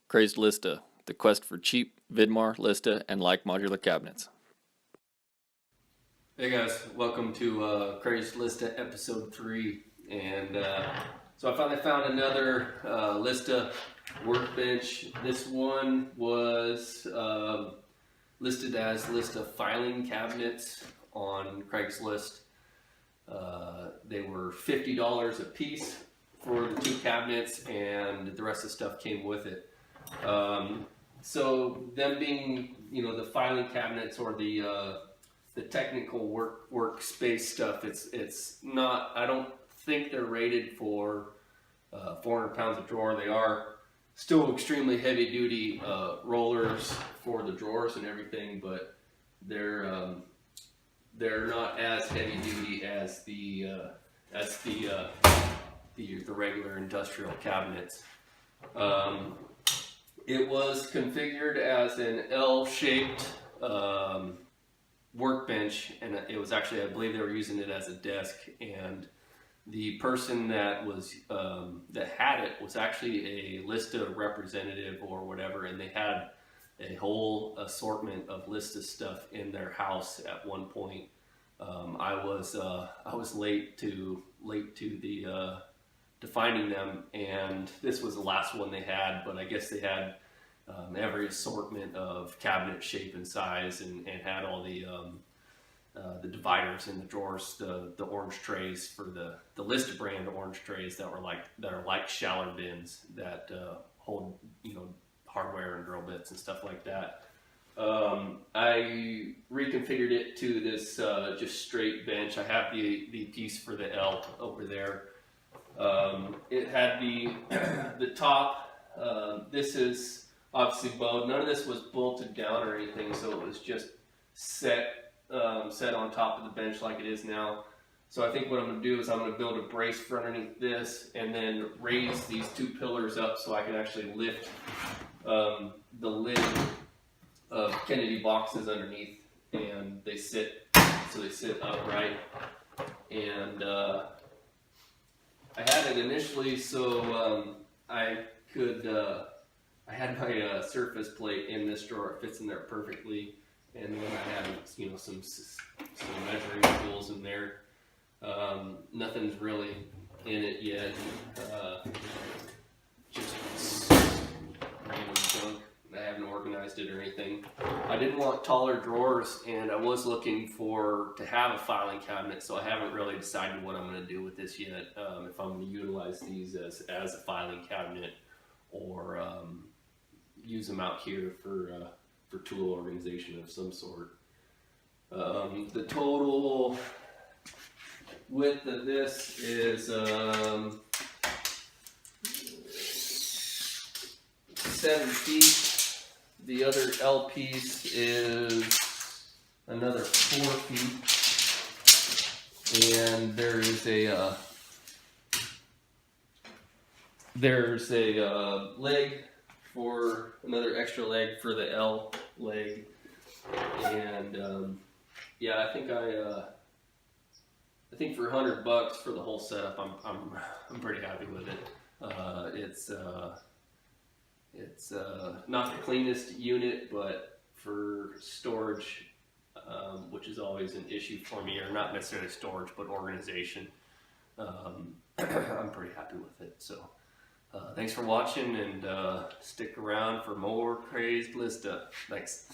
CRAZED LISTA, the quest for cheap Vidmar, Lista, and like modular cabinets. Hey guys, welcome to CRAZED LISTA episode 3. And so I finally found another Lista workbench. This one was listed as Lista filing cabinets on Craigslist. They were $50 a piece for the 2 cabinets, and the rest of the stuff came with it. So them being, the filing cabinets or the technical workspace stuff, it's not. I don't think they're rated for 400 pounds of drawer. They are still extremely heavy duty rollers for the drawers and everything, but they're not as heavy duty as the regular industrial cabinets. It was configured as an L-shaped workbench, and it was actually, I believe they were using it as a desk, and the person that was that had it was actually a Lista representative or whatever, and they had a whole assortment of Lista stuff in their house at one point. I was late to finding them, and this was the last one they had, but I guess they had every assortment of cabinet shape and size, and had all the dividers in the drawers, the orange trays for the Lista brand orange trays that are like shower bins that hold hardware and drill bits and stuff like that. I reconfigured it to this just straight bench. I have the piece for the L over there. It had the top. This is obviously bowed. None of this was bolted down or anything, so it was just set on top of the bench like it is now. So I think what I'm going to do is I'm going to build a brace for underneath this, and then raise these 2 pillars up so I can actually lift the lid of Kennedy boxes underneath, and they sit upright. And I had it initially so I had my surface plate in this drawer. It fits in there perfectly, and then I had some measuring tools in there. Nothing's really in it yet. Just random junk. I haven't organized it or anything. I didn't want taller drawers, and I was looking to have a filing cabinet, so I haven't really decided what I'm going to do with this yet. If I'm going to utilize these as a filing cabinet, or use them out here for tool organization of some sort. The total width of this is 7 feet. The other L piece is another 4 feet, and there's a leg for another extra leg for the L leg, and yeah, I think for $100 for the whole setup, I'm pretty happy with it. It's not the cleanest unit, but for storage, which is always an issue for me, or not necessarily storage, but organization, I'm pretty happy with it. So thanks for watching, and stick around for more CRAZED LISTA. Thanks.